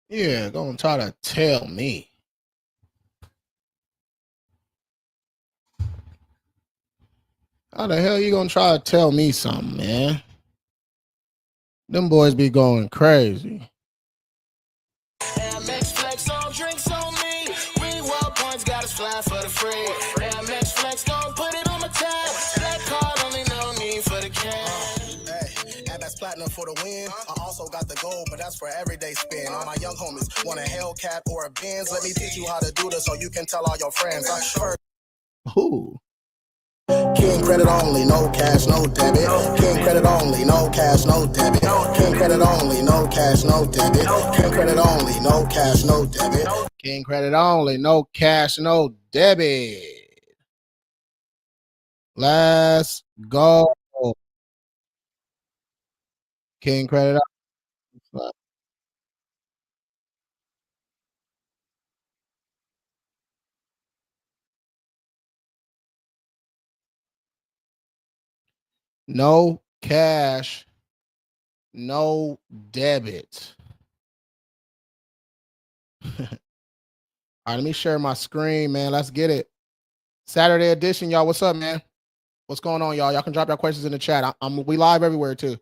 Yeah, gonna try to tell me. How the hell you gonna try to tell me something, man? Them boys be going crazy. Amex Flex on drinks on me. Reward points got us flying for the free. Amex Flex gon' put it on the tab. That card only no need for the cash. Hey, Amex Platinum for the win. I also got the gold, but that's for everyday spin. All my young homies want a Hellcat or a Benz. Let me teach you how to do this so you can tell all your friends. I'm sure. Who? King credit only, no cash, no debit. King credit only, no cash, no debit. King credit only, no cash, no debit. King credit only, no cash, no debit. King credit only, no cash, no debit. Let's go. King credit only. No cash, no debit. All right, let me share my screen, man. Let's get it. Saturday edition, y'all. What's up, man? What's going on, y'all? Y'all can drop your questions in the chat. We live everywhere too.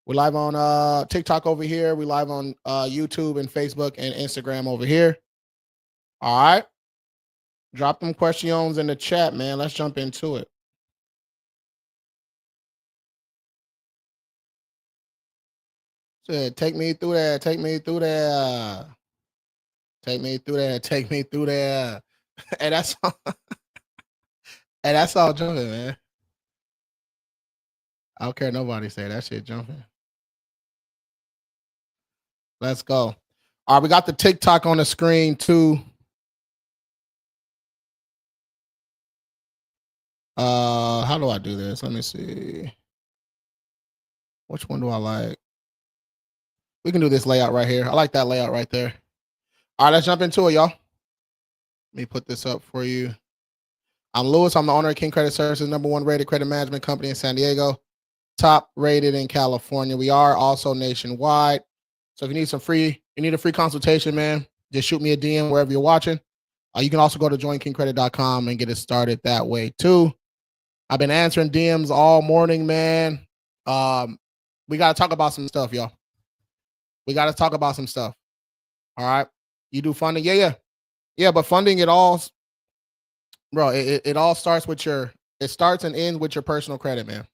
We're live on TikTok over here. We live on YouTube and Facebook and Instagram over here. All right. Drop them questions in the chat, man. Let's jump into it. Said, take me through there. Take me through there. Take me through there. Take me through there. And that's all. And that's all jumping, man. I don't care nobody say that shit jumping. Let's go. All right, we got the TikTok on the screen too. How do I do this? Let me see. Which one do I like? We can do this layout right here. I like that layout right there. All right, let's jump into it, y'all. Let me put this up for you. I'm Lewis. I'm the owner of King Credit Services, #1 rated credit management company in San Diego, top rated in California. We are also nationwide. So if you need a free consultation, man, just shoot me a DM wherever you're watching. You can also go to joinkingcredit.com and get it started that way too. I've been answering DMs all morning, man. We got to talk about some stuff, y'all. We got to talk about some stuff. All right. You do funding? Yeah. But funding, it all, bro, it all starts with it starts and ends with your personal credit, man.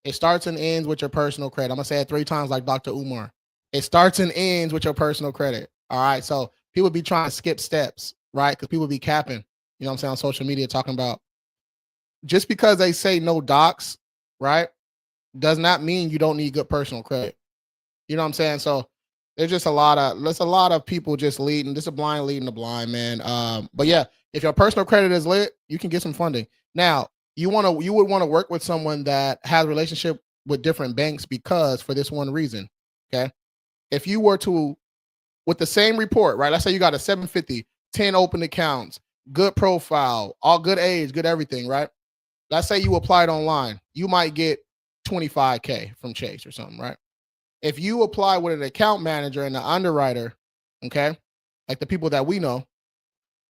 It starts and ends with your personal credit. I'm going to say it 3 times like Dr. Umar. It starts and ends with your personal credit. All right. So people be trying to skip steps, right? Because people be capping, you know what I'm saying, on social media talking about just because they say no docs, right, does not mean you don't need good personal credit. You know what I'm saying? So there's just a lot of people just leading, just a blind leading the blind, man. But yeah, if your personal credit is lit, you can get some funding. Now, you would want to work with someone that has a relationship with different banks because for this one reason. Okay. If you were to, with the same report, right? Let's say you got a 750, 10 open accounts, good profile, all good age, good everything, right? Let's say you applied online, you might get 25K from Chase or something, right? If you apply with an account manager and an underwriter, okay, like the people that we know,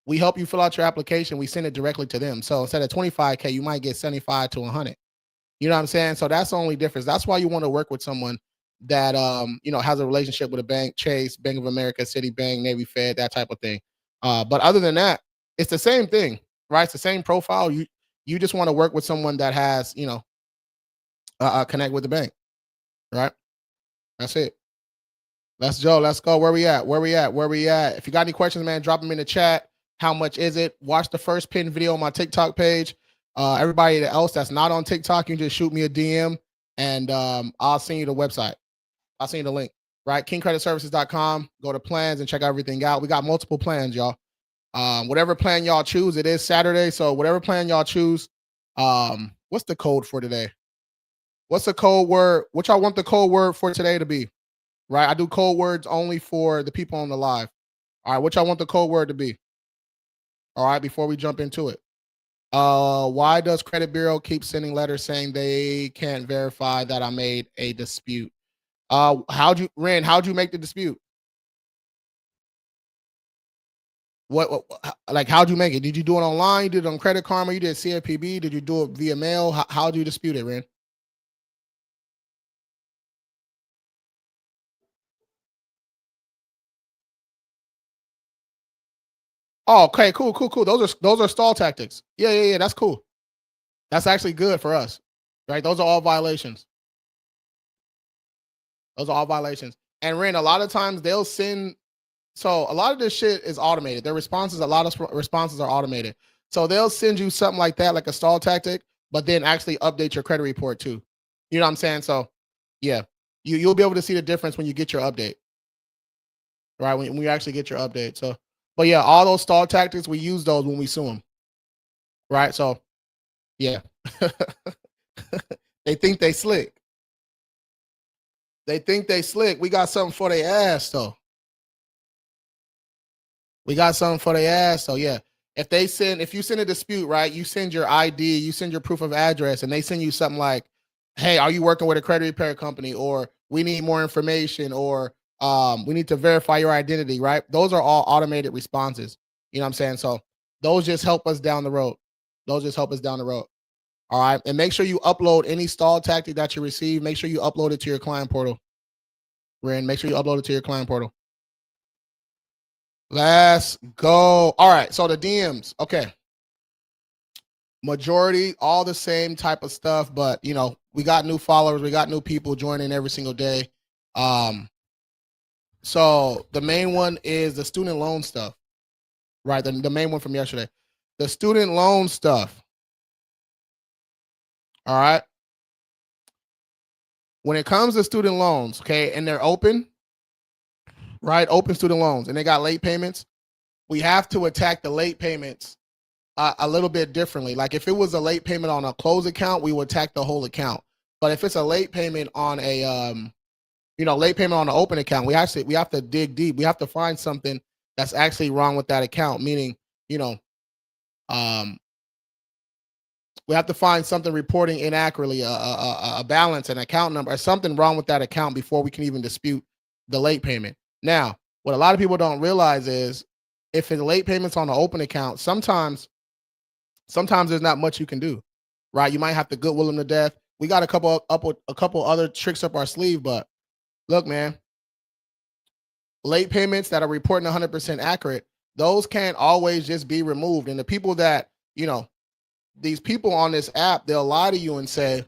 we help you fill out your application. We send it directly to them. So instead of 25K, you might get 75 to 100. You know what I'm saying? So that's the only difference. That's why you want to work with someone that has a relationship with a bank, Chase, Bank of America, Citibank, Navy Fed, that type of thing. But other than that, it's the same thing, right? It's the same profile. You just want to work with someone that has, connect with the bank, right? That's it. Let's go. Let's go. Where we at? Where we at? Where we at? If you got any questions, man, drop them in the chat. How much is it? Watch the first pinned video on my TikTok page. Everybody else that's not on TikTok, you can just shoot me a DM and I'll send you the website. I'll send you the link. Right? KingCreditServices.com. Go to plans and check everything out. We got multiple plans, y'all. Whatever plan y'all choose, it is Saturday. So whatever plan y'all choose, what's the code for today? What's the code word? What y'all want the code word for today to be? Right? I do code words only for the people on the live. All right, what y'all want the code word to be? All right, before we jump into it. Why does Credit Bureau keep sending letters saying they can't verify that I made a dispute? How'd you make the dispute? Like, how'd you make it? Did you do it online? You did it on Credit Karma? You did CFPB? Did you do it via mail? How'd you dispute it, Ren? Oh, okay, cool. Those are stall tactics. Yeah. That's cool. That's actually good for us, right? Those are all violations. Those are all violations. And Ren, a lot of times they'll send. So a lot of this shit is automated. Their responses, a lot of responses are automated. So they'll send you something like that, like a stall tactic, but then actually update your credit report too. You know what I'm saying? So yeah, you'll be able to see the difference when you get your update, right? When you actually get your update. So, but yeah, all those stall tactics, we use those when we sue them, right? So yeah, they think they slick. They think they slick. We got something for their ass though. We got something for their ass. So yeah, if you send a dispute, right, you send your ID, you send your proof of address, and they send you something like, "Hey, are you working with a credit repair company?" or "We need more information," or "We need to verify your identity." Right? Those are all automated responses. You know what I'm saying? So those just help us down the road. Those just help us down the road. All right, and make sure you upload any stall tactic that you receive. Make sure you upload it to your client portal. Ren, make sure you upload it to your client portal. Let's go. All right. So the DMs. Okay. Majority, all the same type of stuff, but we got new followers, we got new people joining every single day. So the main one is the student loan stuff, right? The main one from yesterday. The student loan stuff. All right. When it comes to student loans, okay, and they're open, right? Open student loans, and they got late payments. We have to attack the late payments a little bit differently. Like if it was a late payment on a closed account, we would attack the whole account. But if it's a late payment on a late payment on an open account, we have to dig deep. We have to find something that's actually wrong with that account. Meaning, we have to find something reporting inaccurately, a balance, an account number, or something wrong with that account before we can even dispute the late payment. Now, what a lot of people don't realize is if it's late payments on an open account, sometimes there's not much you can do, right? You might have to goodwill them to death. We got a couple other tricks up our sleeve, but look, man, late payments that are reporting 100% accurate, those can't always just be removed. And the people that, these people on this app, they'll lie to you and say,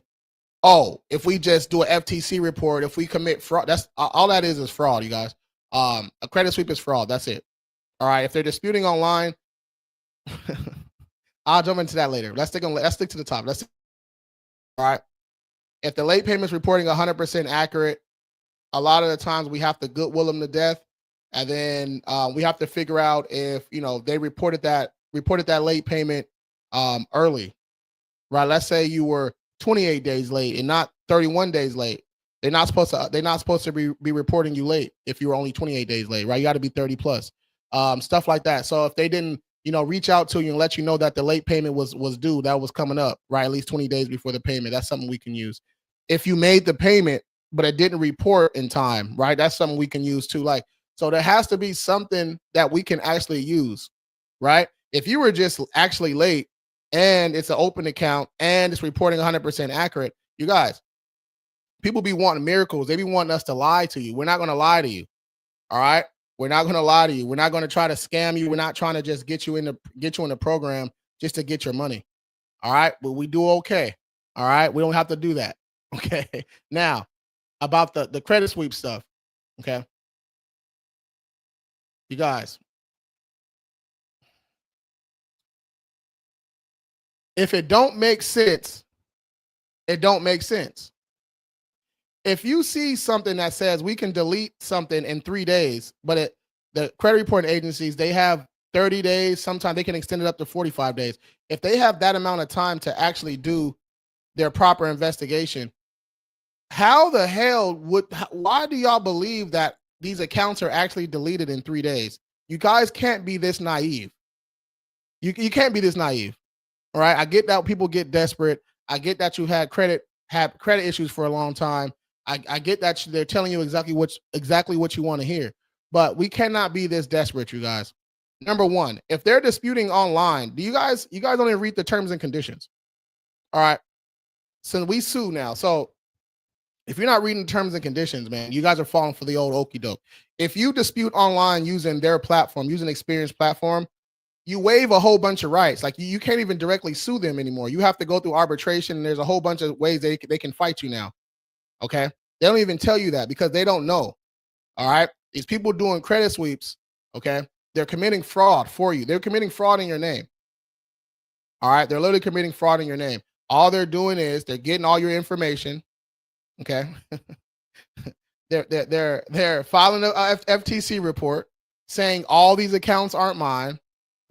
"Oh, if we just do an FTC report, if we commit fraud," that's all that is fraud, you guys. A credit sweep is fraud. That's it. All right. If they're disputing online, I'll jump into that later. Let's stick to the top. All right. If the late payment's reporting 100% accurate, a lot of the times we have to goodwill them to death, and then we have to figure out if they reported that late payment early, right? Let's say you were 28 days late and not 31 days late. They're not supposed to be reporting you late if you were only 28 days late, right? You got to be 30 plus, stuff like that. So if they didn't reach out to you and let you know that the late payment was due, that was coming up, right? At least 20 days before the payment. That's something we can use. If you made the payment, but it didn't report in time, right? That's something we can use too. Like, so there has to be something that we can actually use, right? If you were just actually late and it's an open account and it's reporting 100% accurate, you guys, people be wanting miracles. They be wanting us to lie to you. We're not going to lie to you. All right. We're not going to lie to you. We're not going to try to scam you. We're not trying to just get you in the program just to get your money. All right. But we do okay. All right. We don't have to do that. Okay. Now, about the credit sweep stuff. Okay. You guys, if it don't make sense, it don't make sense. If you see something that says we can delete something in 3 days, but the credit reporting agencies, they have 30 days, sometimes they can extend it up to 45 days. If they have that amount of time to actually do their proper investigation, how the hell why do y'all believe that these accounts are actually deleted in 3 days? You guys can't be this naive. You can't be this naive. All right. I get that people get desperate. I get that you had credit issues for a long time. I get that they're telling you exactly what you want to hear. But we cannot be this desperate, you guys. Number one, if they're disputing online, do you guys only read the terms and conditions? All right. So we sue now. So if you're not reading terms and conditions, man, you guys are falling for the old okie doke. If you dispute online using their platform, using Experience platform, you waive a whole bunch of rights. Like you can't even directly sue them anymore. You have to go through arbitration. And there's a whole bunch of ways they can fight you now. Okay. They don't even tell you that because they don't know. All right. These people doing credit sweeps. Okay. They're committing fraud for you. They're committing fraud in your name. All right. They're literally committing fraud in your name. All they're doing is they're getting all your information. Okay. they're filing a FTC report saying all these accounts aren't mine.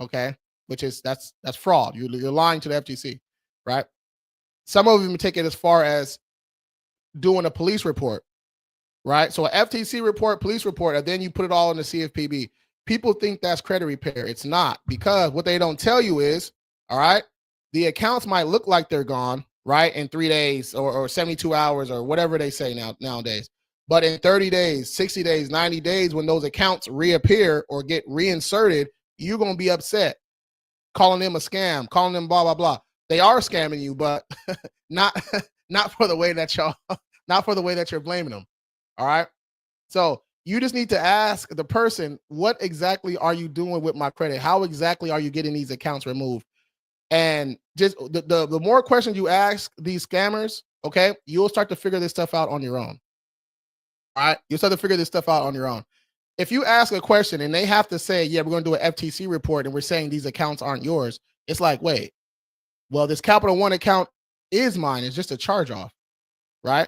Okay, which is that's fraud. You're lying to the FTC, right? Some of them take it as far as doing a police report, right? So a FTC report, police report, and then you put it all in the CFPB. People think that's credit repair. It's not, because what they don't tell you is, all right, the accounts might look like they're gone, right, in 3 days or 72 hours or whatever they say nowadays. But in 30 days, 60 days, 90 days, when those accounts reappear or get reinserted, you're going to be upset, calling them a scam, calling them blah, blah, blah. They are scamming you, but not for the way that you're blaming them. All right. So you just need to ask the person, what exactly are you doing with my credit? How exactly are you getting these accounts removed? And just the more questions you ask these scammers, okay, you'll start to figure this stuff out on your own. All right. You'll start to figure this stuff out on your own. If you ask a question and they have to say, yeah, we're going to do an FTC report and we're saying these accounts aren't yours, it's like, wait, well, this Capital One account is mine. It's just a charge off, right?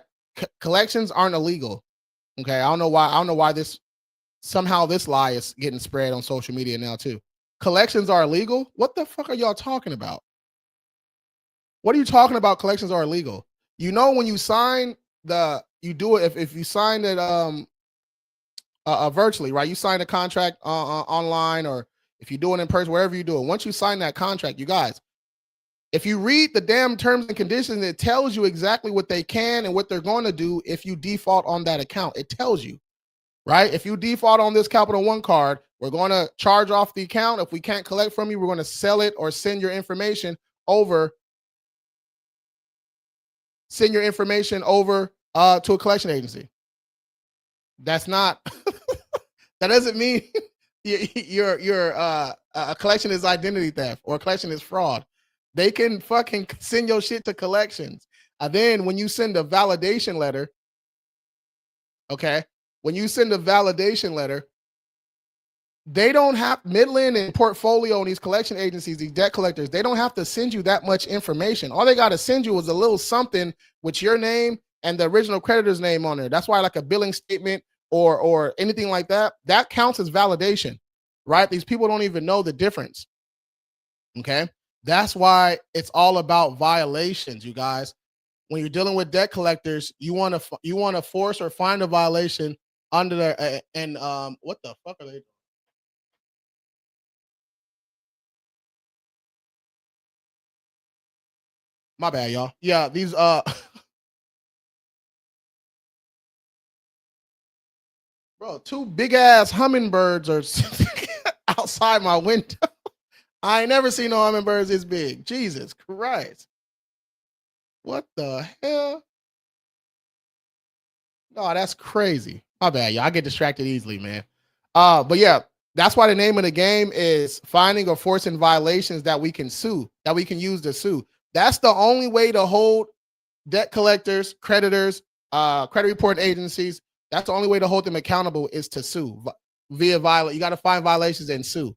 Collections aren't illegal. Okay. I don't know why this lie is getting spread on social media now too. Collections are illegal. What the fuck are y'all talking about? What are you talking about? Collections are illegal. You know, when you sign you do it if you sign it virtually, right? You sign a contract online, or if you do it in person, wherever you do it. Once you sign that contract, you guys, if you read the damn terms and conditions, it tells you exactly what they can and what they're going to do if you default on that account. It tells you, right? If you default on this Capital One card, we're going to charge off the account. If we can't collect from you, we're going to sell it or send your information over to a collection agency. That's not that doesn't mean your a collection is identity theft or a collection is fraud. They can fucking send your shit to collections. And then when you send a validation letter, okay, when you send a validation letter, they don't have Midland and Portfolio and these collection agencies, these debt collectors, they don't have to send you that much information. All they got to send you is a little something with your name and the original creditor's name on there. That's why like a billing statement or anything like that, that counts as validation, right? These people don't even know the difference. Okay. That's why it's all about violations, you guys. When you're dealing with debt collectors, you want to force or find a violation under the and what the fuck are they doing? My bad, y'all. Yeah, these bro, two big ass hummingbirds are outside my window. I ain't never seen no hummingbirds this big. Jesus Christ. What the hell? No, that's crazy. My bad, y'all. I get distracted easily, man. But yeah, that's why the name of the game is finding or forcing violations that we can sue, that we can use to sue. That's the only way to hold debt collectors, creditors, credit reporting agencies. That's the only way to hold them accountable is to sue via violate. You got to find violations and sue.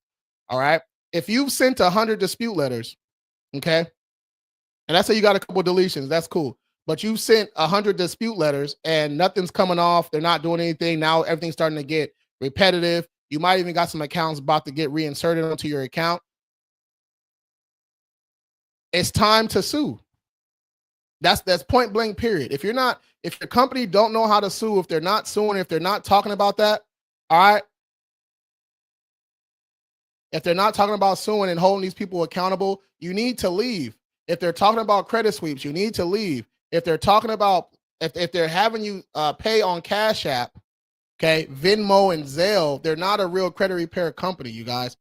All right. If you've sent 100 dispute letters, okay, and that's how you got a couple deletions, that's cool. But you sent 100 dispute letters and nothing's coming off. They're not doing anything. Now everything's starting to get repetitive. You might even got some accounts about to get reinserted onto your account. It's time to sue. That's point blank period. If your company don't know how to sue, if they're not suing, if they're not talking about that, all right. If they're not talking about suing and holding these people accountable, you need to leave. If they're talking about credit sweeps, you need to leave. If they're talking about if they're having you pay on Cash App, okay, Venmo and Zelle, they're not a real credit repair company, you guys.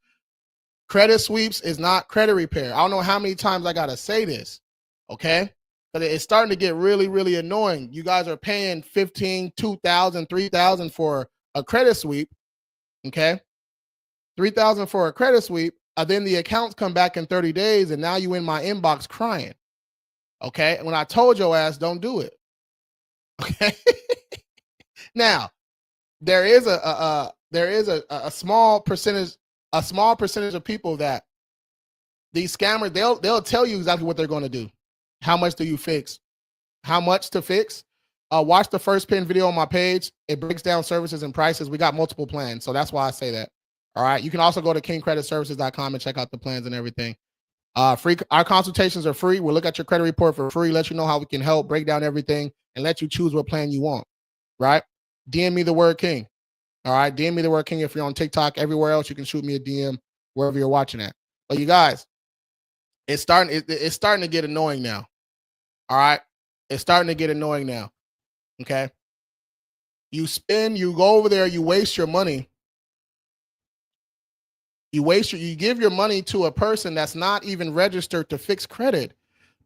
Credit sweeps is not credit repair. I don't know how many times I gotta say this, okay? But it's starting to get really, really annoying. You guys are paying 15, 2,000, 3,000 for a credit sweep, okay? 3,000 for a credit sweep. Then the accounts come back in 30 days, and now you in my inbox crying, okay? When I told your ass, don't do it, okay? Now, there is a small percentage of people that these scammers, they'll tell you exactly what they're going to do. How much do you fix? How much to fix? Watch the first pin video on my page. It breaks down services and prices. We got multiple plans, so that's why I say that. All right. You can also go to kingcreditservices.com and check out the plans and everything. Free. Our consultations are free. We'll look at your credit report for free, let you know how we can help, break down everything, and let you choose what plan you want. Right? DM me the word king. All right. DM me the word king if you're on TikTok. Everywhere else, you can shoot me a DM wherever you're watching at. But you guys, it's starting to get annoying now. All right. It's starting to get annoying now. Okay. You go over there, you waste your money. You give your money to a person that's not even registered to fix credit.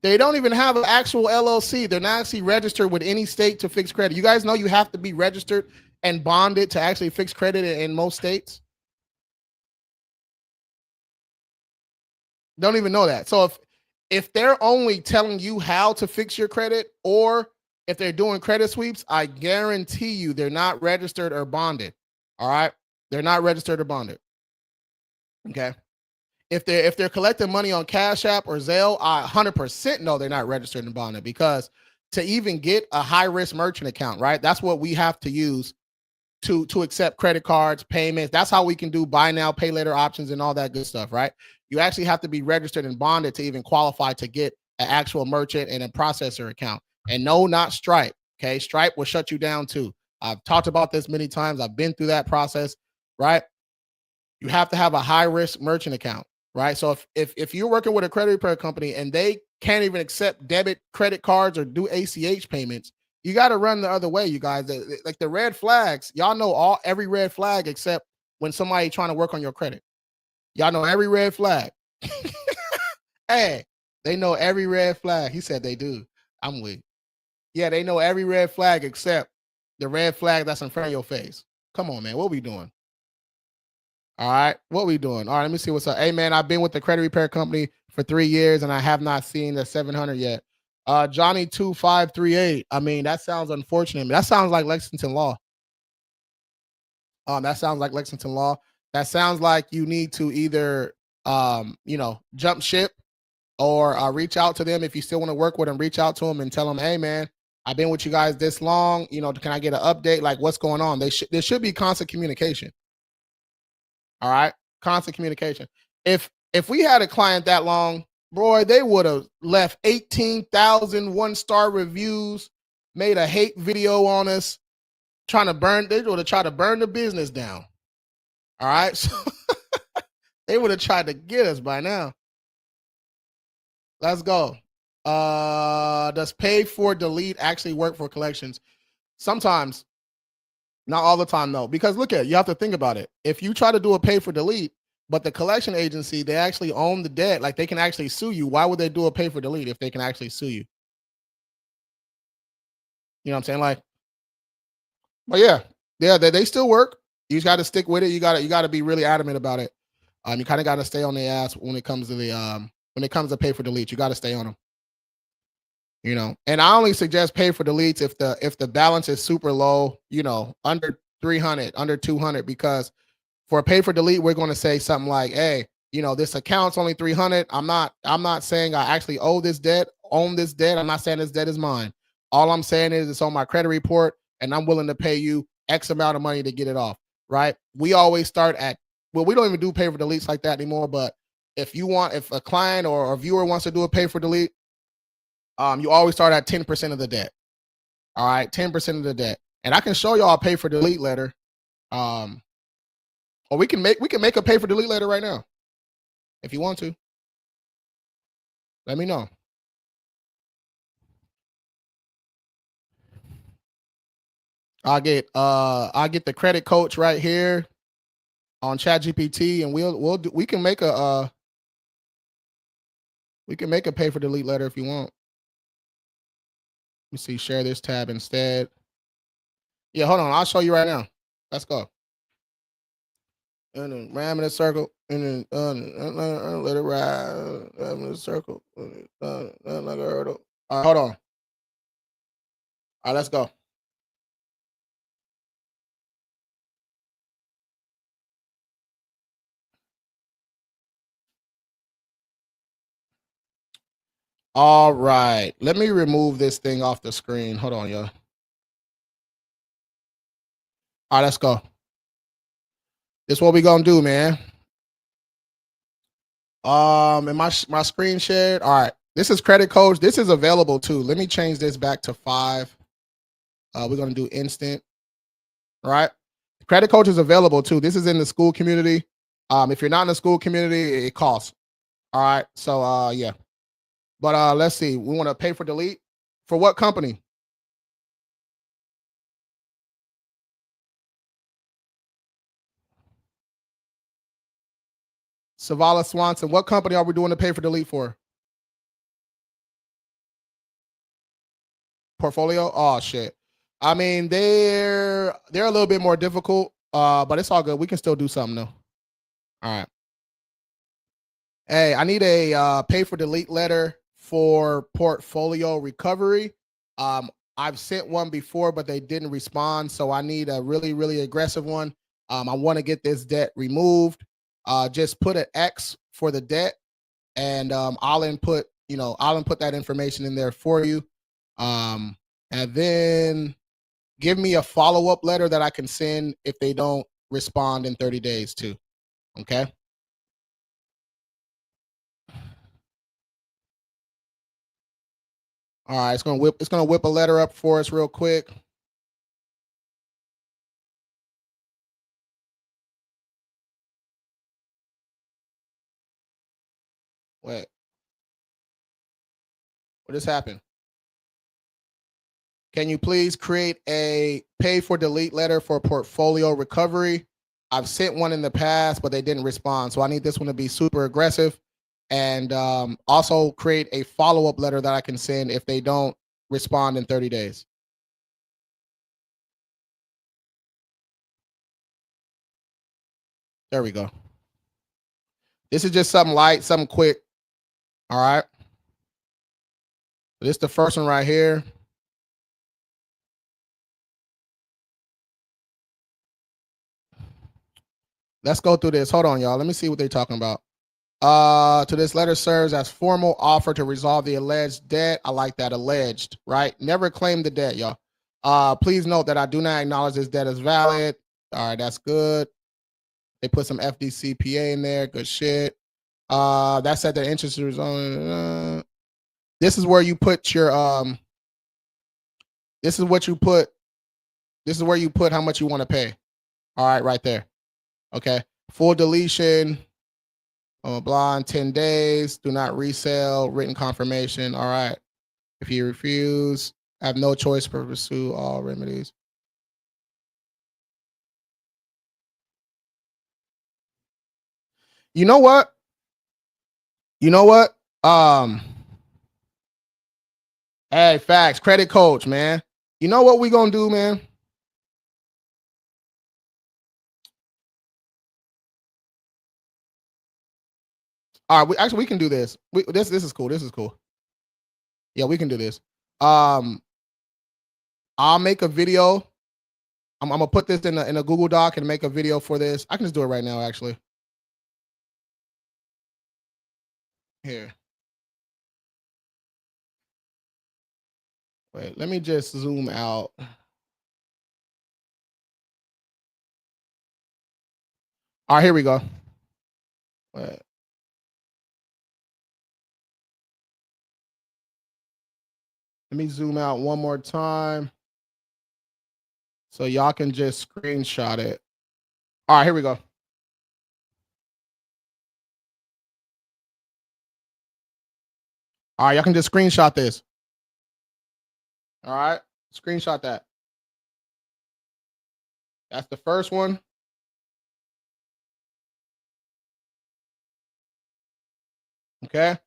They don't even have an actual LLC. They're not actually registered with any state to fix credit. You guys know you have to be registered and bonded to actually fix credit in most states. Don't even know that. So if they're only telling you how to fix your credit, or if they're doing credit sweeps, I guarantee you they're not registered or bonded. All right? They're not registered or bonded. Okay. If they're collecting money on Cash App or Zelle, I 100% know they're not registered and bonded, because to even get a high risk merchant account, right? That's what we have to use to accept credit cards, payments. That's how we can do buy now, pay later options and all that good stuff, right? You actually have to be registered and bonded to even qualify to get an actual merchant and a processor account. And no, not Stripe. Okay. Stripe will shut you down too. I've talked about this many times. I've been through that process, right? You have to have a high risk merchant account, right? So if you're working with a credit repair company and they can't even accept debit credit cards or do ACH payments, you got to run the other way, you guys. Like the red flags, y'all know every red flag except when somebody trying to work on your credit. Y'all know every red flag. Hey, they know every red flag. He said they do. I'm weak. Yeah, they know every red flag except the red flag that's in front of your face. Come on, man. What we doing? All right. What we doing? All right. Let me see what's up. Hey, man, I've been with the credit repair company for 3 years and I have not seen the 700 yet. Johnny 2538. I mean, that sounds unfortunate. That sounds like Lexington Law. That sounds like Lexington Law. That sounds like you need to either, jump ship or reach out to them. If you still want to work with them, reach out to them and tell them, hey, man, I've been with you guys this long. Can I get an update? Like, what's going on? There should be constant communication. All right. Constant communication. If we had a client that long, boy, they would have left 18,000 one-star reviews, made a hate video on us, they would have tried to burn the business down. All right. So they would have tried to get us by now. Let's go. Does pay for delete actually work for collections? Sometimes. Not all the time, though, because look at it, you have to think about it. If you try to do a pay for delete, but the collection agency, they actually own the debt, like they can actually sue you. Why would they do a pay for delete if they can actually sue you? You know what I'm saying? Like, but yeah, they still work. You just got to stick with it. You got to be really adamant about it. You kind of got to stay on their ass when it comes to pay for delete. You got to stay on them. And I only suggest pay for deletes if the balance is super low, under 300, under 200, because for a pay for delete, we're going to say something like, hey, this account's only 300. I'm not saying I actually own this debt. I'm not saying this debt is mine. All I'm saying is it's on my credit report and I'm willing to pay you X amount of money to get it off. Right. We always start we don't even do pay for deletes like that anymore. But if a client or a viewer wants to do a pay for delete, you always start at 10% of the debt. All right, 10% of the debt. And I can show y'all a pay for delete letter. Or we can make a pay for delete letter right now. If you want to. Let me know. I'll get the credit coach right here. on ChatGPT, and we can make a pay for delete letter if you want. Let me see, share this tab instead. Yeah, hold on, I'll show you right now. Let's go. And then ram in a circle, and then let it ride. Ram in a circle, like a hurdle. All right, hold on. All right, let's go. All right, let me remove this thing off the screen. Hold on, y'all. All right, let's go. This is what we gonna do, man. And my screen shared. All right, this is Credit Coach. This is available too. Let me change this back to 5. We're gonna do instant. All right, Credit Coach is available too. This is in the school community. If you're not in the school community, it costs. All right, so yeah. But let's see. We want to pay for delete for what company? Savala Swanson. What company are we doing the pay for delete for? Portfolio. Oh shit. I mean, they're a little bit more difficult, but it's all good. We can still do something though. All right. Hey, I need a pay for delete letter for portfolio recovery. I've sent one before, but they didn't respond. So I need a really, really aggressive one. I want to get this debt removed. Just put an X for the debt, and I'll input that information in there for you. And then give me a follow-up letter that I can send if they don't respond in 30 days too. Okay. All right, it's gonna whip a letter up for us real quick. Wait, what just happened? Can you please create a pay for delete letter for portfolio recovery? I've sent one in the past, but they didn't respond. So I need this one to be super aggressive, and also create a follow-up letter that I can send if they don't respond in 30 days. There we go. This is just something light, something quick. All right. This is the first one right here. Let's go through this. Hold on, y'all. Let me see what they're talking about. To this letter serves as formal offer to resolve the alleged debt. I like that, alleged, right? Never claim the debt, y'all. Please note that I do not acknowledge this debt is valid. All right, that's good. They put some FDCPA in there. Good shit. That said the interest is on. This is where you put your This is what you put. This is where you put how much you want to pay. All right, right there. Okay. Full deletion. Blah, in 10 days. Do not resell. Written confirmation. All right. If you refuse, have no choice but pursue all remedies. You know what? You know what? Hey, facts. Credit Coach, man. You know what we gonna do, man? All right, we can do this. This is cool. This is cool. Yeah, we can do this. I'll make a video. I'm gonna put this in a Google Doc and make a video for this. I can just do it right now, actually. Here. Wait, let me just zoom out. All right, here we go. Wait. Let me zoom out one more time so y'all can just screenshot it. All right, here we go. All right, y'all can just screenshot this. All right, screenshot that. That's the first one. Okay.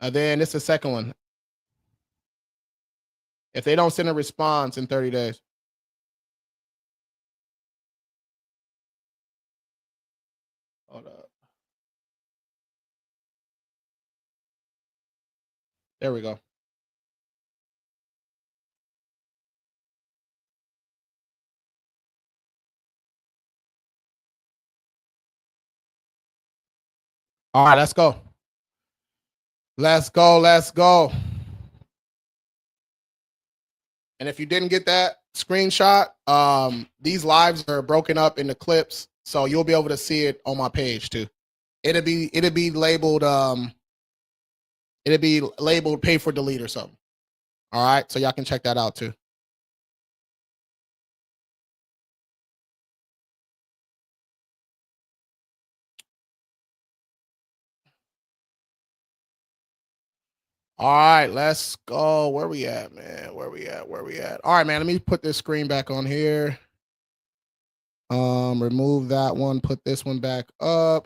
And then it's the second one. If they don't send a response in 30 days. Hold up. There we go. All right, let's go. Let's go. Let's go. And if you didn't get that screenshot, these lives are broken up into clips, so you'll be able to see it on my page too. It'll be labeled pay for delete or something. All right, so y'all can check that out too. All right, let's go. Where we at, man? Where we at? All right, man. Let me put this screen back on here. Remove that one. Put this one back up.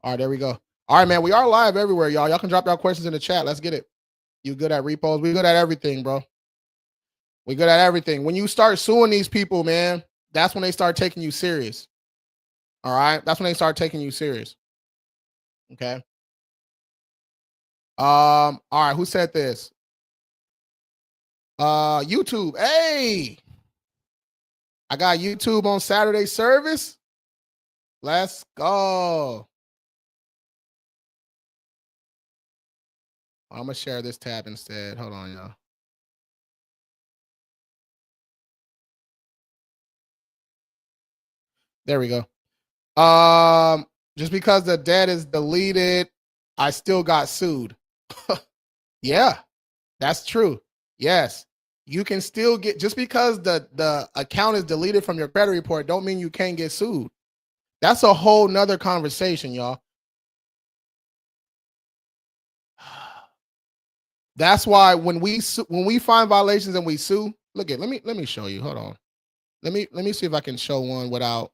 All right, there we go. All right, man. We are live everywhere, y'all. Y'all can drop y'all questions in the chat. Let's get it. You good at repos? We good at everything, bro. We good at everything. When you start suing these people, man, that's when they start taking you serious. All right, that's when they start taking you serious. Okay. All right, who said this? YouTube. Hey, I got YouTube on Saturday service. Let's go. I'm gonna share this tab instead. Hold on, y'all. There we go. Just because the debt is deleted, I still got sued. Yeah, that's true. Yes. You can still get, just because the account is deleted from your credit report, don't mean you can't get sued. That's a whole nother conversation, y'all. That's why when we find violations and we sue, look at, let me show you. Hold on. Let me see if I can show one without.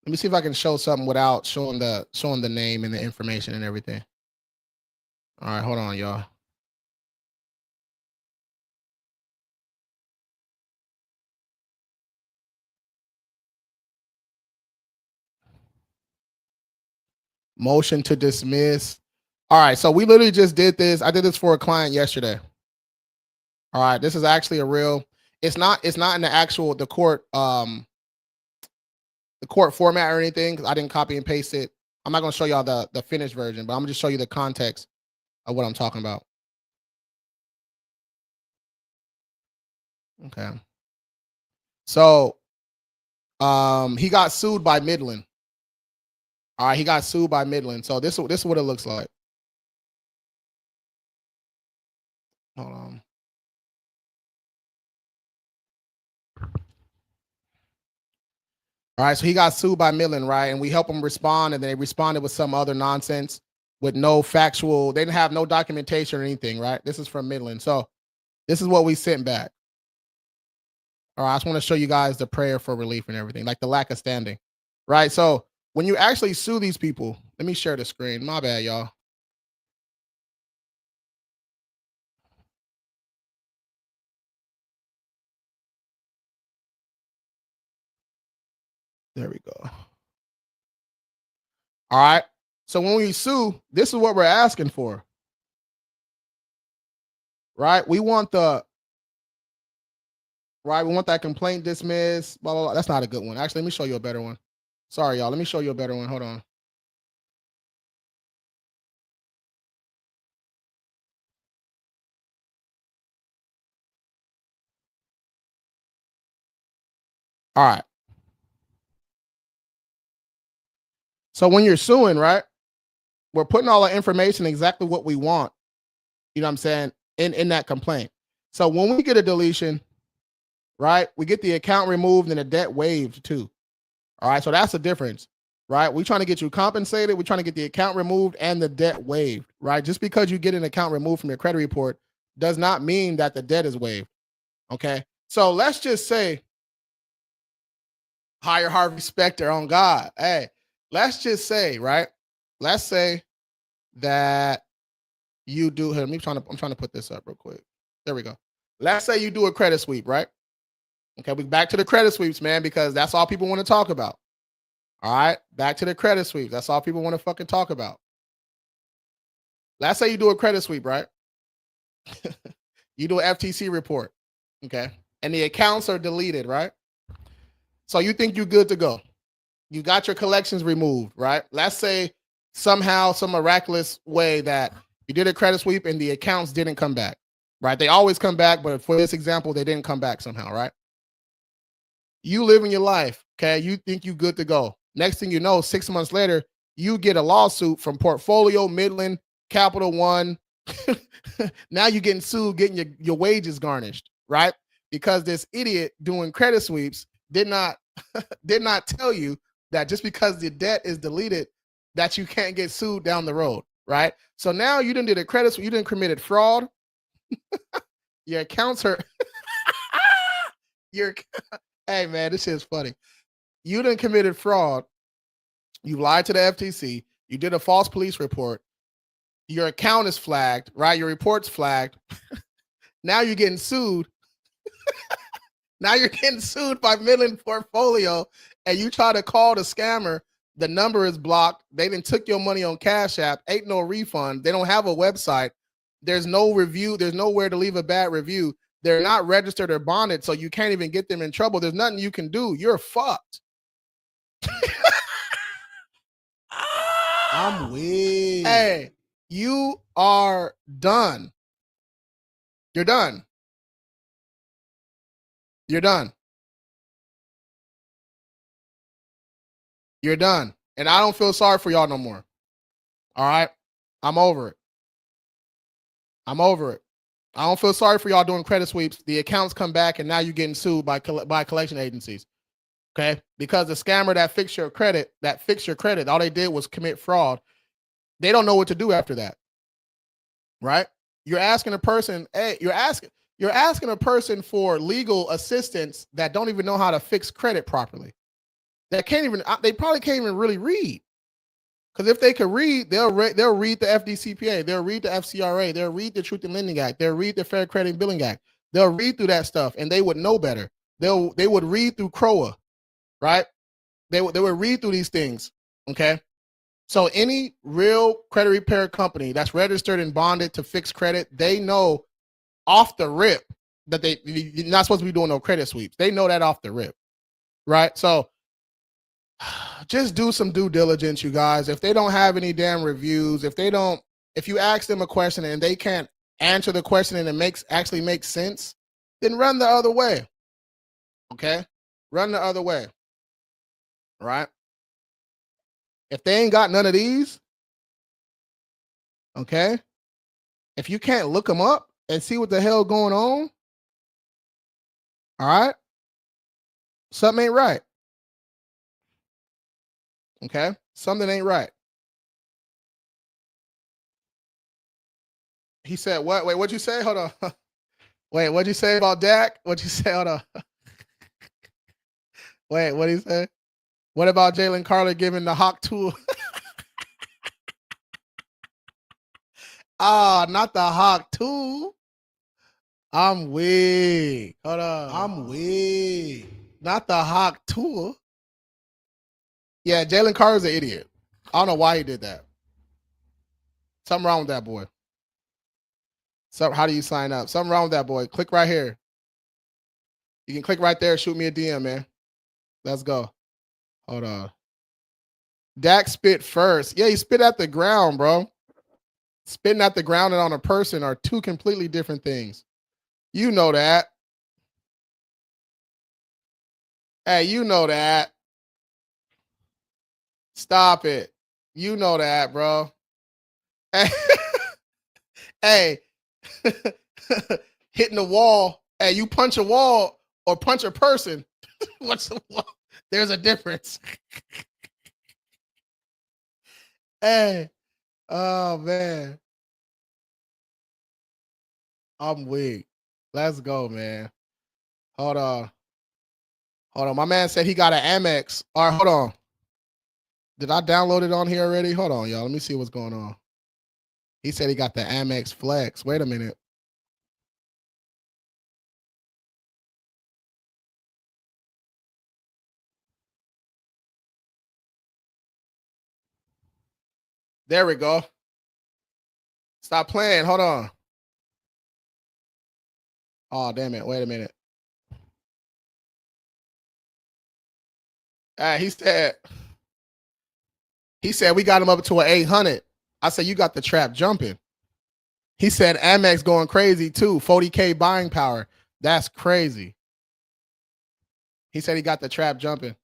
Let me see if I can show something without showing the name and the information and everything. All right, hold on, y'all. Motion to dismiss. All right, so we literally just did this. I did this for a client yesterday. All right, this is actually a real. It's not in the court format or anything, because I didn't copy and paste it. I'm not going to show y'all the finished version, but I'm going to just show you the context of what I'm talking about. Okay. So, he got sued by Midland. All right, he got sued by Midland. So this is what it looks like. Hold on. All right, so he got sued by Midland, right? And we help him respond, and they responded with some other nonsense with no factual. They didn't have no documentation or anything, right? This is from Midland. So this is what we sent back. All right, I just want to show you guys the prayer for relief and everything, like the lack of standing, right? So when you actually sue these people, let me share the screen. My bad, y'all. There we go. All right. So when we sue, this is what we're asking for. Right? We want that complaint dismissed. Blah, blah, blah. That's not a good one. Actually, let me show you a better one. Sorry, y'all. Let me show you a better one. Hold on. All right. So when you're suing, right, we're putting all the information exactly what we want. You know what I'm saying? In that complaint. So when we get a deletion, right, we get the account removed and the debt waived too. All right. So that's the difference, right? We're trying to get you compensated. We're trying to get the account removed and the debt waived, right? Just because you get an account removed from your credit report does not mean that the debt is waived. Okay. So let's just say, Hire Harvey Specter on God. Hey, let's just say, right? Let's say that you do. Here, I'm trying to put this up real quick. There we go. Let's say you do a credit sweep, right? Okay, we back to the credit sweeps, man, because that's all people want to talk about. All right, back to the credit sweep. That's all people want to fucking talk about. Let's say you do a credit sweep, right? You do an FTC report, okay, and the accounts are deleted, right? So you think you're good to go. You got your collections removed, right? Let's say somehow, some miraculous way that you did a credit sweep and the accounts didn't come back, right? They always come back, but for this example, they didn't come back somehow, right? You live in your life, okay? You think you're good to go. Next thing you know, 6 months later, you get a lawsuit from Portfolio, Midland, Capital One. Now you're getting sued, getting your wages garnished, right? Because this idiot doing credit sweeps did not tell you that just because the debt is deleted, that you can't get sued down the road, right? So now you didn't did a credit sweep, you didn't committed fraud. Your accounts are your hey man, this shit's funny. You done committed fraud. You lied to the FTC. You did a false police report. Your account is flagged, right? Your report's flagged. Now you're getting sued. Now you're getting sued by Midland Portfolio, and you try to call the scammer. The number is blocked. They done took your money on Cash App. Ain't no refund. They don't have a website. There's no review. There's nowhere to leave a bad review. They're not registered or bonded, so you can't even get them in trouble. There's nothing you can do. You're fucked. I'm weak. Hey, you are done. You're done. You're done. You're done. And I don't feel sorry for y'all no more. All right? I'm over it. I'm over it. I don't feel sorry for y'all doing credit sweeps. The accounts come back, and now you're getting sued by collection agencies. Okay? Because the scammer that fixed your credit, all they did was commit fraud. They don't know what to do after that. Right? You're asking a person, hey, you're asking a person for legal assistance that don't even know how to fix credit properly. They probably can't even really read. Because if they could read, they'll read the FDCPA, they'll read the FCRA, they'll read the Truth in Lending Act, they'll read the Fair Credit and Billing Act. They'll read through that stuff, and they would know better. They would read through CROA, right? They would read through these things. Okay. So any real credit repair company that's registered and bonded to fix credit, they know off the rip that you're not supposed to be doing no credit sweeps. They know that off the rip, right? So just do some due diligence, you guys. If they don't have any damn reviews, if you ask them a question and they can't answer the question and it actually makes sense, then run the other way. Okay? Run the other way. Right? If they ain't got none of these, okay? If you can't look them up and see what the hell going on, all right? Something ain't right. Okay? Something ain't right. He said, what? Wait, what'd you say? Hold on. Wait, what'd you say about Dak? What'd you say? Hold on. Wait, what'd he say? What about Jalen Carter giving the hawk tool? Not the hawk tool. I'm weak. Hold on. I'm weak. Not the hawk tool. Yeah, Jalen Carter's an idiot. I don't know why he did that. Something wrong with that boy. So how do you sign up? Something wrong with that boy. Click right here. You can click right there. Shoot me a DM, man. Let's go. Hold on. Dak spit first. Yeah, he spit at the ground, bro. Spitting at the ground and on a person are two completely different things. You know that. Hey, you know that. Stop it. You know that, bro. Hey, hitting the wall. Hey, you punch a wall or punch a person. What's the wall? There's a difference. Hey, oh man. I'm weak. Let's go, man. Hold on. Hold on. My man said he got an Amex. All right, hold on. Did I download it on here already? Hold on, y'all. Let me see what's going on. He said he got the Amex Flex. Wait a minute. There we go. Stop playing. Hold on. Oh, damn it. Wait a minute. He said we got him up to an 800. I said, you got the trap jumping. He said Amex going crazy too. 40K buying power. That's crazy. He said he got the trap jumping.